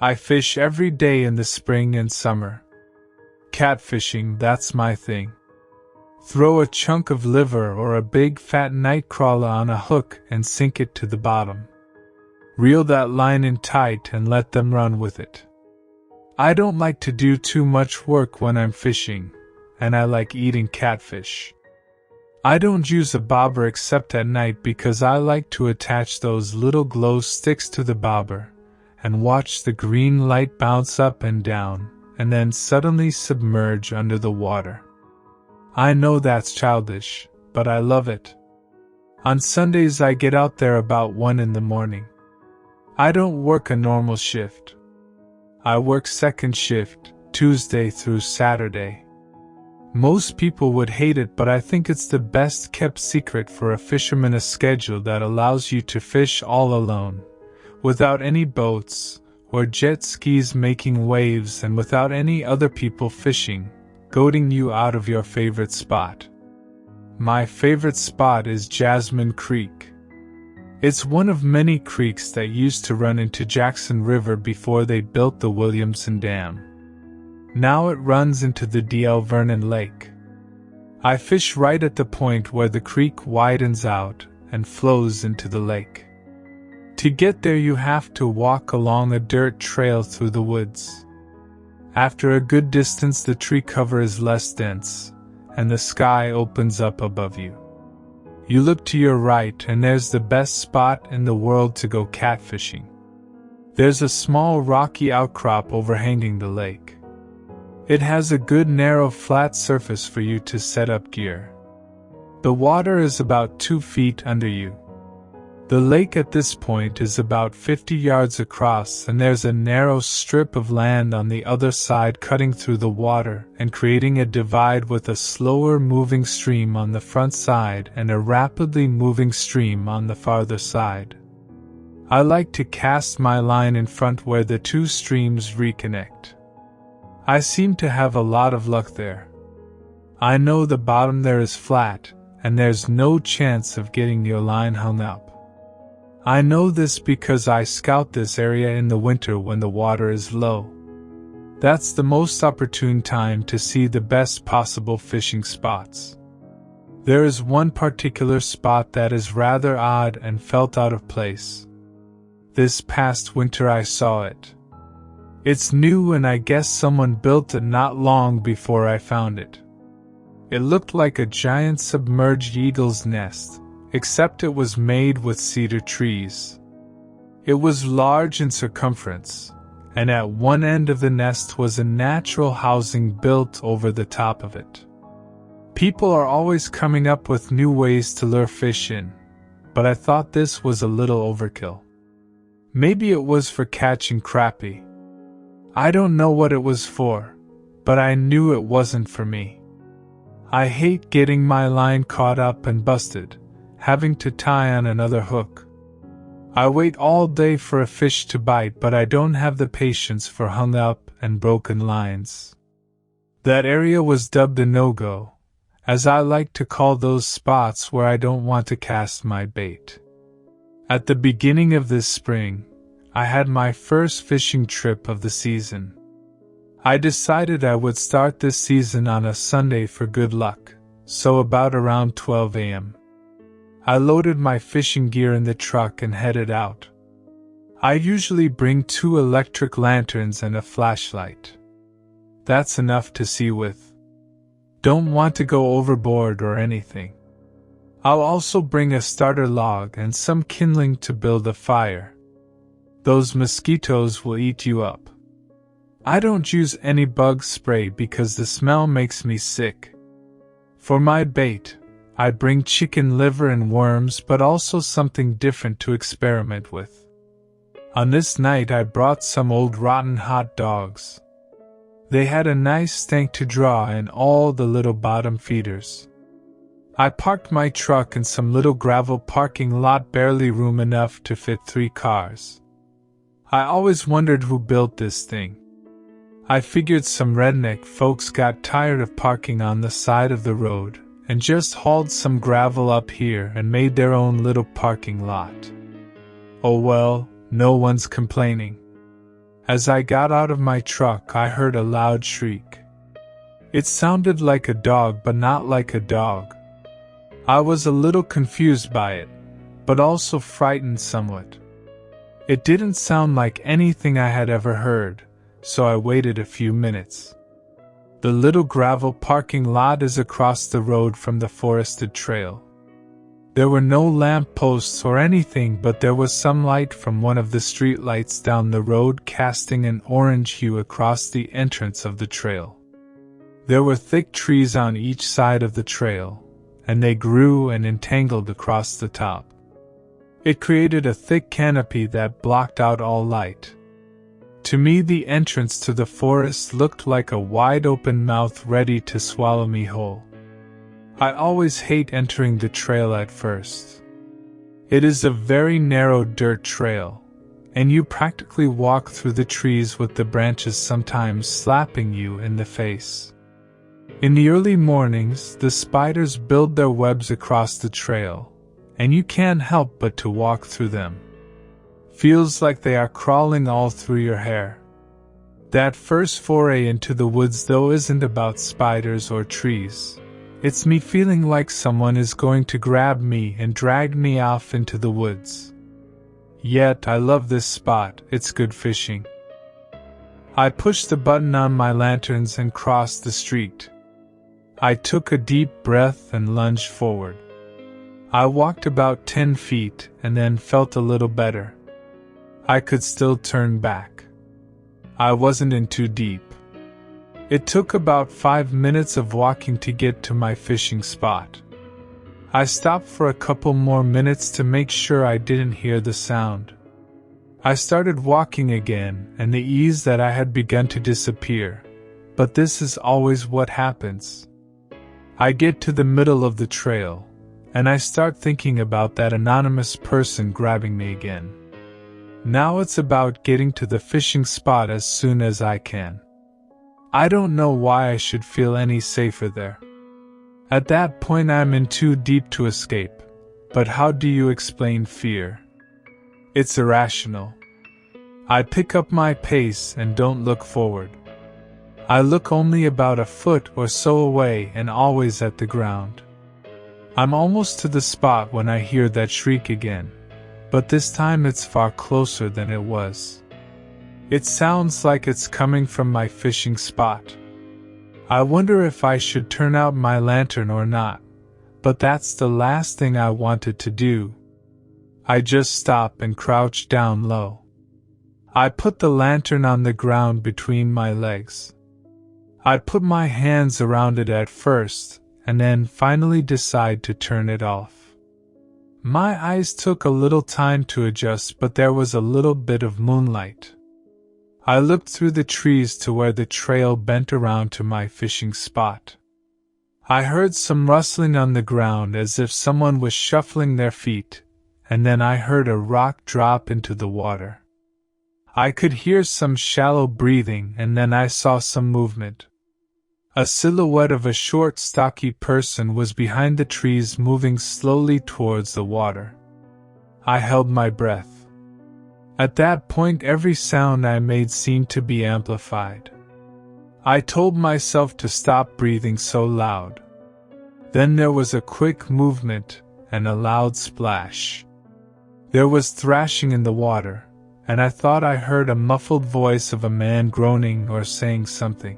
I fish every day in the spring and summer. Catfishing, that's my thing. Throw a chunk of liver or a big fat nightcrawler on a hook and sink it to the bottom. Reel that line in tight and let them run with it. I don't like to do too much work when I'm fishing, and I like eating catfish. I don't use a bobber except at night because I like to attach those little glow sticks to the bobber and watch the green light bounce up and down and then suddenly submerge under the water. I know that's childish, but I love it. On Sundays I get out there about 1 in the morning. I don't work a normal shift. I work second shift, Tuesday through Saturday. Most people would hate it, but I think it's the best kept secret for a fisherman, a schedule that allows you to fish all alone, without any boats or jet skis making waves and without any other people fishing, goading you out of your favorite spot. My favorite spot is Jasmine Creek. It's one of many creeks that used to run into Jackson River before they built the Williamson Dam. Now it runs into the D.L. Vernon Lake. I fish right at the point where the creek widens out and flows into the lake. To get there you have to walk along a dirt trail through the woods. After a good distance the tree cover is less dense, and the sky opens up above you. You look to your right and there's the best spot in the world to go catfishing. There's a small rocky outcrop overhanging the lake. It has a good narrow flat surface for you to set up gear. The water is about 2 feet under you. The lake at this point is about 50 yards across and there's a narrow strip of land on the other side cutting through the water and creating a divide with a slower moving stream on the front side and a rapidly moving stream on the farther side. I like to cast my line in front where the two streams reconnect. I seem to have a lot of luck there. I know the bottom there is flat and there's no chance of getting your line hung up. I know this because I scout this area in the winter when the water is low. That's the most opportune time to see the best possible fishing spots. There is one particular spot that is rather odd and felt out of place. This past winter I saw it. It's new and I guess someone built it not long before I found it. It looked like a giant submerged eagle's nest, except it was made with cedar trees. It was large in circumference, and at one end of the nest was a natural housing built over the top of it. People are always coming up with new ways to lure fish in, but I thought this was a little overkill. Maybe it was for catching crappie. I don't know what it was for, but I knew it wasn't for me. I hate getting my line caught up and busted, having to tie on another hook. I wait all day for a fish to bite, but I don't have the patience for hung up and broken lines. That area was dubbed a no-go, as I like to call those spots where I don't want to cast my bait. At the beginning of this spring, I had my first fishing trip of the season. I decided I would start this season on a Sunday for good luck, so about around 12 a.m. I loaded my fishing gear in the truck and headed out. I usually bring 2 electric lanterns and a flashlight. That's enough to see with. Don't want to go overboard or anything. I'll also bring a starter log and some kindling to build a fire. Those mosquitoes will eat you up. I don't use any bug spray because the smell makes me sick. For my bait, I bring chicken liver and worms, but also something different to experiment with. On this night I brought some old rotten hot dogs. They had a nice stank to draw in all the little bottom feeders. I parked my truck in some little gravel parking lot, barely room enough to fit 3 cars. I always wondered who built this thing. I figured some redneck folks got tired of parking on the side of the road and just hauled some gravel up here and made their own little parking lot. Oh well, no one's complaining. As I got out of my truck, I heard a loud shriek. It sounded like a dog, but not like a dog. I was a little confused by it, but also frightened somewhat. It didn't sound like anything I had ever heard, so I waited a few minutes. The little gravel parking lot is across the road from the forested trail. There were no lamp posts or anything, but there was some light from one of the street lights down the road casting an orange hue across the entrance of the trail. There were thick trees on each side of the trail, and they grew and entangled across the top. It created a thick canopy that blocked out all light. To me, the entrance to the forest looked like a wide-open mouth ready to swallow me whole. I always hate entering the trail at first. It is a very narrow dirt trail, and you practically walk through the trees with the branches sometimes slapping you in the face. In the early mornings, the spiders build their webs across the trail, and you can't help but to walk through them. Feels like they are crawling all through your hair. That first foray into the woods, though, isn't about spiders or trees. It's me feeling like someone is going to grab me and drag me off into the woods. Yet I love this spot, it's good fishing. I pushed the button on my lanterns and crossed the street. I took a deep breath and lunged forward. I walked about 10 feet and then felt a little better. I could still turn back. I wasn't in too deep. It took about 5 minutes of walking to get to my fishing spot. I stopped for a couple more minutes to make sure I didn't hear the sound. I started walking again, and the ease that I had begun to disappear. But this is always what happens. I get to the middle of the trail, and I start thinking about that anonymous person grabbing me again. Now it's about getting to the fishing spot as soon as I can. I don't know why I should feel any safer there. At that point, I'm in too deep to escape. But how do you explain fear? It's irrational. I pick up my pace and don't look forward. I look only about a foot or so away and always at the ground. I'm almost to the spot when I hear that shriek again, but this time it's far closer than it was. It sounds like it's coming from my fishing spot. I wonder if I should turn out my lantern or not, but that's the last thing I wanted to do. I just stop and crouch down low. I put the lantern on the ground between my legs. I put my hands around it at first, and then finally decide to turn it off. My eyes took a little time to adjust, but there was a little bit of moonlight. I looked through the trees to where the trail bent around to my fishing spot. I heard some rustling on the ground as if someone was shuffling their feet, and then I heard a rock drop into the water. I could hear some shallow breathing, and then I saw some movement. A silhouette of a short, stocky person was behind the trees, moving slowly towards the water. I held my breath. At that point, every sound I made seemed to be amplified. I told myself to stop breathing so loud. Then there was a quick movement and a loud splash. There was thrashing in the water, and I thought I heard a muffled voice of a man groaning or saying something.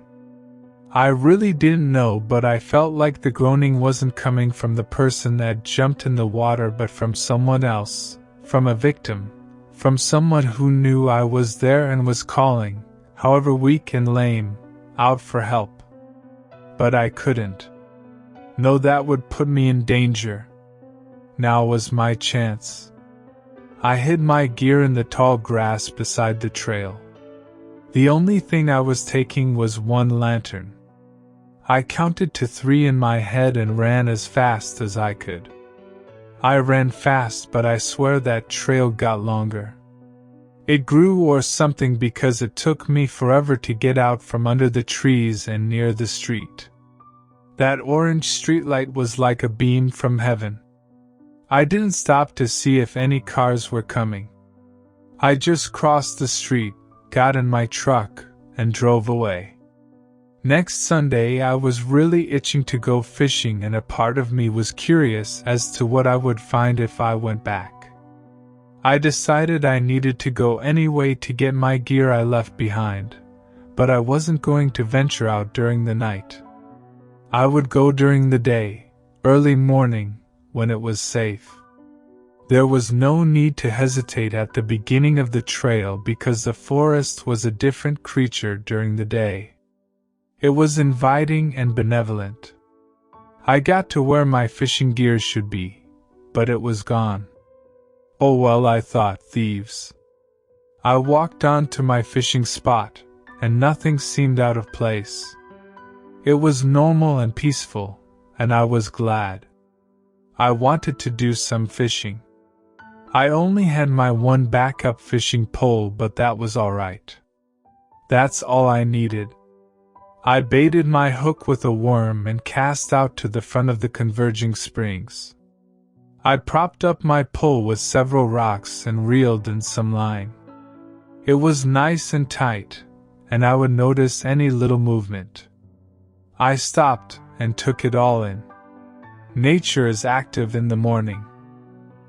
I really didn't know, but I felt like the groaning wasn't coming from the person that jumped in the water, but from someone else, from a victim. From someone who knew I was there and was calling, however weak and lame, out for help. But I couldn't. No, that would put me in danger. Now was my chance. I hid my gear in the tall grass beside the trail. The only thing I was taking was one lantern. I counted to 3 in my head and ran as fast as I could. I ran fast, but I swear that trail got longer. It grew or something, because it took me forever to get out from under the trees and near the street. That orange streetlight was like a beam from heaven. I didn't stop to see if any cars were coming. I just crossed the street, got in my truck, and drove away. Next Sunday I was really itching to go fishing, and a part of me was curious as to what I would find if I went back. I decided I needed to go anyway to get my gear I left behind, but I wasn't going to venture out during the night. I would go during the day, early morning, when it was safe. There was no need to hesitate at the beginning of the trail because the forest was a different creature during the day. It was inviting and benevolent. I got to where my fishing gear should be, but it was gone. Oh well, I thought, thieves. I walked on to my fishing spot, and nothing seemed out of place. It was normal and peaceful, and I was glad. I wanted to do some fishing. I only had my one backup fishing pole, but that was all right. That's all I needed. I baited my hook with a worm and cast out to the front of the converging springs. I propped up my pole with several rocks and reeled in some line. It was nice and tight, and I would notice any little movement. I stopped and took it all in. Nature is active in the morning.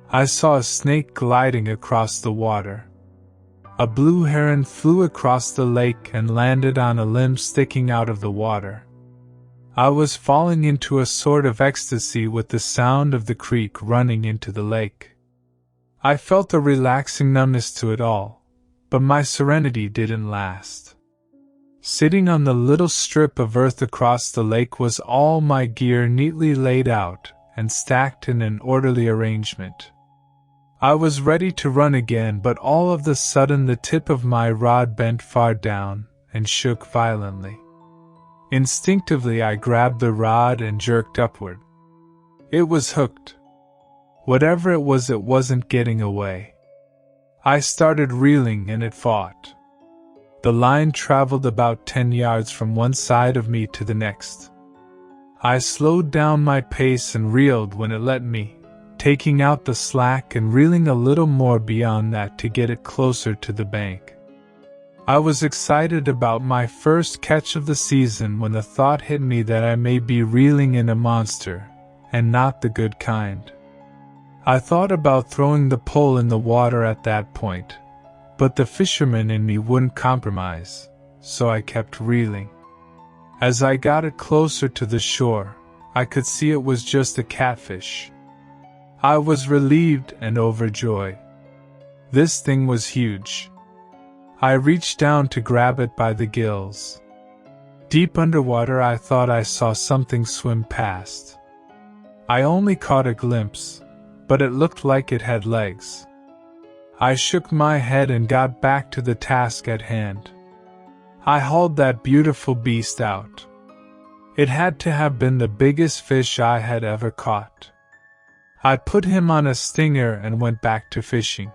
I saw a snake gliding across the water. A blue heron flew across the lake and landed on a limb sticking out of the water. I was falling into a sort of ecstasy with the sound of the creek running into the lake. I felt a relaxing numbness to it all, but my serenity didn't last. Sitting on the little strip of earth across the lake was all my gear neatly laid out and stacked in an orderly arrangement. I was ready to run again, but all of a sudden the tip of my rod bent far down and shook violently. Instinctively I grabbed the rod and jerked upward. It was hooked. Whatever it wasn't getting away. I started reeling and it fought. The line traveled about 10 yards from one side of me to the next. I slowed down my pace and reeled when it let me, taking out the slack and reeling a little more beyond that to get it closer to the bank. I was excited about my first catch of the season when the thought hit me that I may be reeling in a monster, and not the good kind. I thought about throwing the pole in the water at that point, but the fisherman in me wouldn't compromise, so I kept reeling. As I got it closer to the shore, I could see it was just a catfish. I was relieved and overjoyed. This thing was huge. I reached down to grab it by the gills. Deep underwater I thought I saw something swim past. I only caught a glimpse, but it looked like it had legs. I shook my head and got back to the task at hand. I hauled that beautiful beast out. It had to have been the biggest fish I had ever caught. I put him on a stinger and went back to fishing.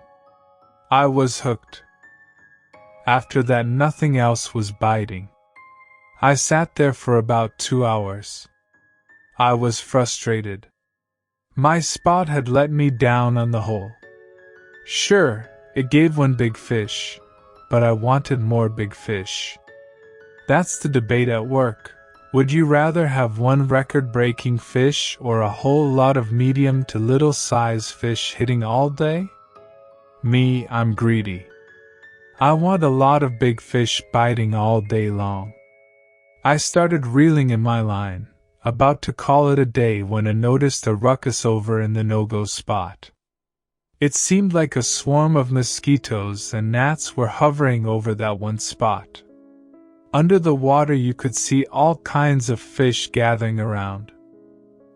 I was hooked. After that, nothing else was biting. I sat there for about 2 hours. I was frustrated. My spot had let me down on the hole. Sure, it gave one big fish, but I wanted more big fish. That's the debate at work. Would you rather have one record-breaking fish or a whole lot of medium to little size fish hitting all day? Me, I'm greedy. I want a lot of big fish biting all day long. I started reeling in my line, about to call it a day when I noticed a ruckus over in the no-go spot. It seemed like a swarm of mosquitoes and gnats were hovering over that one spot. Under the water you could see all kinds of fish gathering around.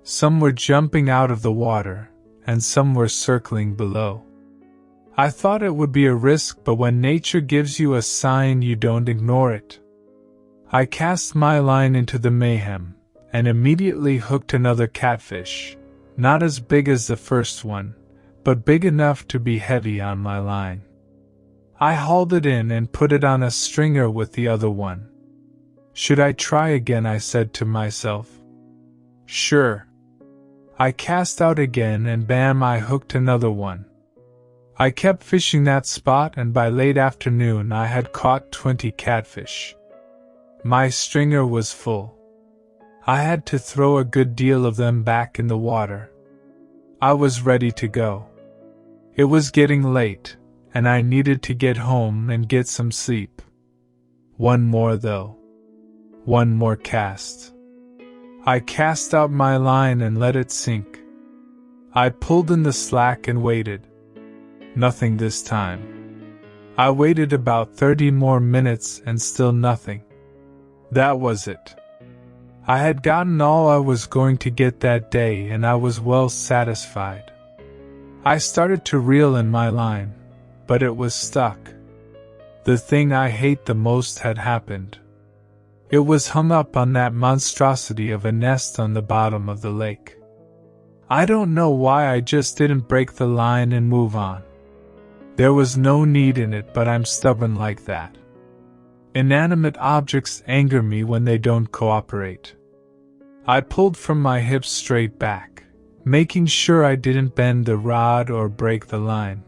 Some were jumping out of the water, and some were circling below. I thought it would be a risk, but when nature gives you a sign, you don't ignore it. I cast my line into the mayhem, and immediately hooked another catfish, not as big as the first one, but big enough to be heavy on my line. I hauled it in and put it on a stringer with the other one. Should I try again? I said to myself. Sure. I cast out again and bam, I hooked another one. I kept fishing that spot, and by late afternoon I had caught 20 catfish. My stringer was full. I had to throw a good deal of them back in the water. I was ready to go. It was getting late, and I needed to get home and get some sleep. One more though. One more cast. I cast out my line and let it sink. I pulled in the slack and waited. Nothing this time. I waited about 30 more minutes and still nothing. That was it. I had gotten all I was going to get that day, and I was well satisfied. I started to reel in my line, but it was stuck. The thing I hate the most had happened. It was hung up on that monstrosity of a nest on the bottom of the lake. I don't know why I just didn't break the line and move on. There was no need in it, but I'm stubborn like that. Inanimate objects anger me when they don't cooperate. I pulled from my hips straight back, making sure I didn't bend the rod or break the line.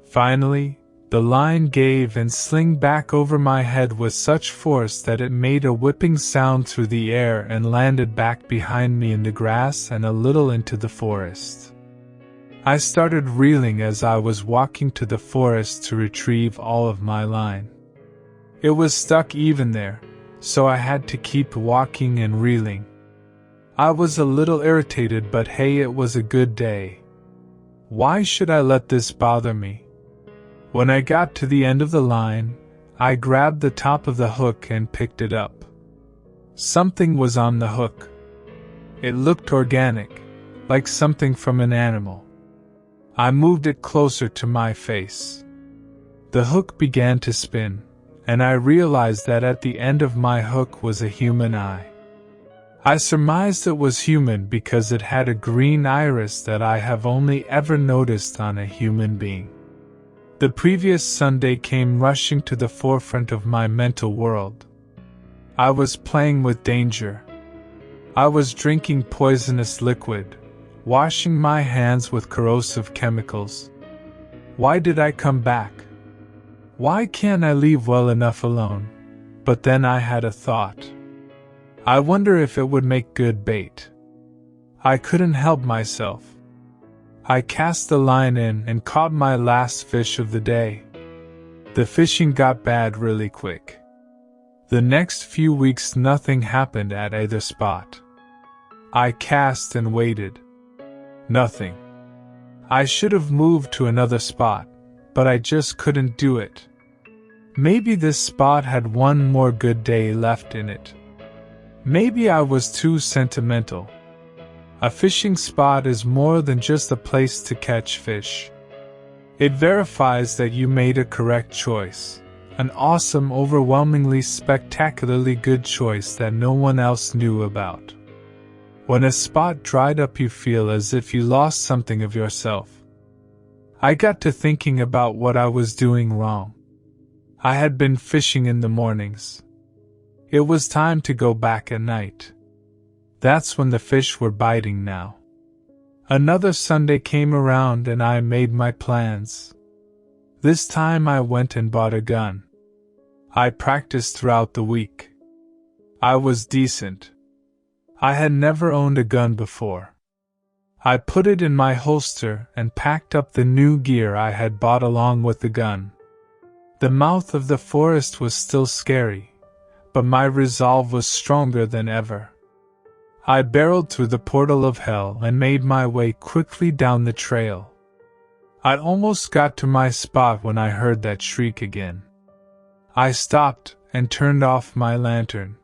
Finally, the line gave and slid back over my head with such force that it made a whipping sound through the air and landed back behind me in the grass and a little into the forest. I started reeling as I was walking to the forest to retrieve all of my line. It was stuck even there, so I had to keep walking and reeling. I was a little irritated, but hey, it was a good day. Why should I let this bother me? When I got to the end of the line, I grabbed the top of the hook and picked it up. Something was on the hook. It looked organic, like something from an animal. I moved it closer to my face. The hook began to spin, and I realized that at the end of my hook was a human eye. I surmised it was human because it had a green iris that I have only ever noticed on a human being. The previous Sunday came rushing to the forefront of my mental world. I was playing with danger. I was drinking poisonous liquid, washing my hands with corrosive chemicals. Why did I come back? Why can't I leave well enough alone? But then I had a thought. I wonder if it would make good bait. I couldn't help myself. I cast the line in and caught my last fish of the day. The fishing got bad really quick. The next few weeks nothing happened at either spot. I cast and waited. Nothing. I should have moved to another spot, but I just couldn't do it. Maybe this spot had one more good day left in it. Maybe I was too sentimental. A fishing spot is more than just a place to catch fish. It verifies that you made a correct choice, an awesome, overwhelmingly spectacularly good choice that no one else knew about. When a spot dried up, you feel as if you lost something of yourself. I got to thinking about what I was doing wrong. I had been fishing in the mornings. It was time to go back at night. That's when the fish were biting now. Another Sunday came around and I made my plans. This time I went and bought a gun. I practiced throughout the week. I was decent. I had never owned a gun before. I put it in my holster and packed up the new gear I had bought along with the gun. The mouth of the forest was still scary, but my resolve was stronger than ever. I barreled through the portal of hell and made my way quickly down the trail. I almost got to my spot when I heard that shriek again. I stopped and turned off my lantern.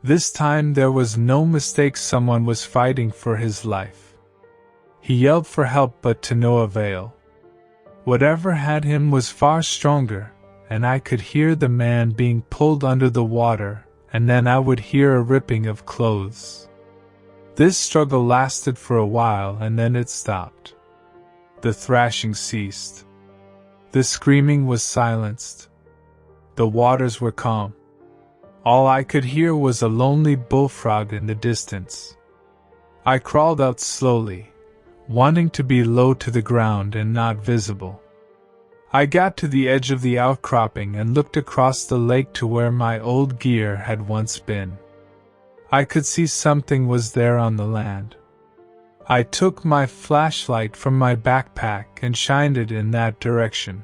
This time there was no mistake, someone was fighting for his life. He yelled for help, but to no avail. Whatever had him was far stronger, and I could hear the man being pulled under the water, and then I would hear a ripping of clothes. This struggle lasted for a while and then it stopped. The thrashing ceased. The screaming was silenced. The waters were calm. All I could hear was a lonely bullfrog in the distance. I crawled out slowly, wanting to be low to the ground and not visible. I got to the edge of the outcropping and looked across the lake to where my old gear had once been. I could see something was there on the land. I took my flashlight from my backpack and shined it in that direction.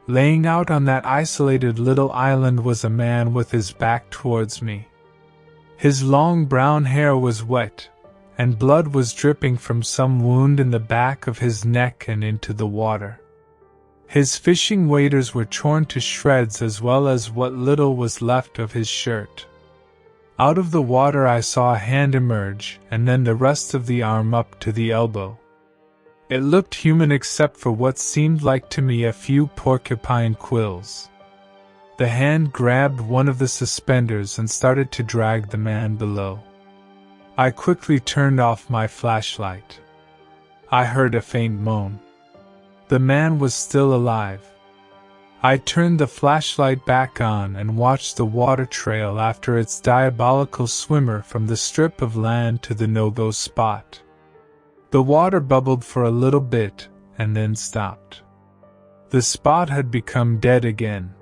Laying out on that isolated little island was a man with his back towards me. His long brown hair was wet, and blood was dripping from some wound in the back of his neck and into the water. His fishing waders were torn to shreds as well as what little was left of his shirt. Out of the water I saw a hand emerge, and then the rest of the arm up to the elbow. It looked human except for what seemed like to me a few porcupine quills. The hand grabbed one of the suspenders and started to drag the man below. I quickly turned off my flashlight. I heard a faint moan. The man was still alive. I turned the flashlight back on and watched the water trail after its diabolical swimmer from the strip of land to the no-go spot. The water bubbled for a little bit and then stopped. The spot had become dead again.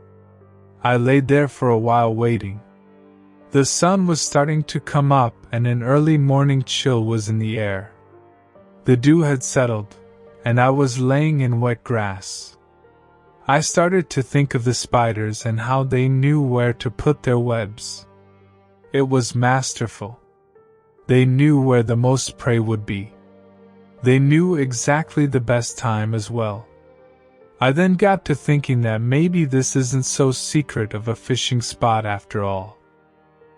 I laid there for a while waiting. The sun was starting to come up and an early morning chill was in the air. The dew had settled, and I was laying in wet grass. I started to think of the spiders and how they knew where to put their webs. It was masterful. They knew where the most prey would be. They knew exactly the best time as well. I then got to thinking that maybe this isn't so secret of a fishing spot after all.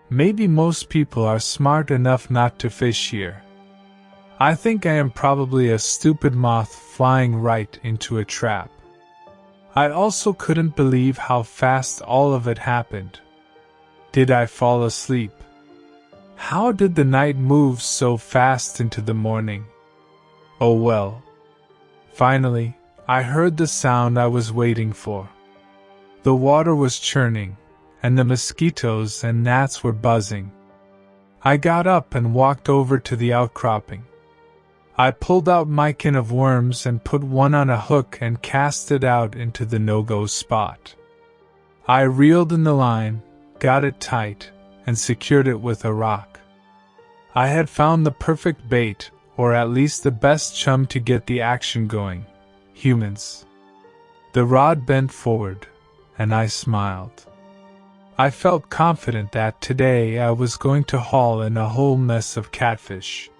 Maybe most people are smart enough not to fish here. I think I am probably a stupid moth flying right into a trap. I also couldn't believe how fast all of it happened. Did I fall asleep? How did the night move so fast into the morning? Oh well. Finally, I heard the sound I was waiting for. The water was churning, and the mosquitoes and gnats were buzzing. I got up and walked over to the outcropping. I pulled out my can of worms and put one on a hook and cast it out into the no-go spot. I reeled in the line, got it tight, and secured it with a rock. I had found the perfect bait, or at least the best chum to get the action going: humans. The rod bent forward, and I smiled. I felt confident that today I was going to haul in a whole mess of catfish.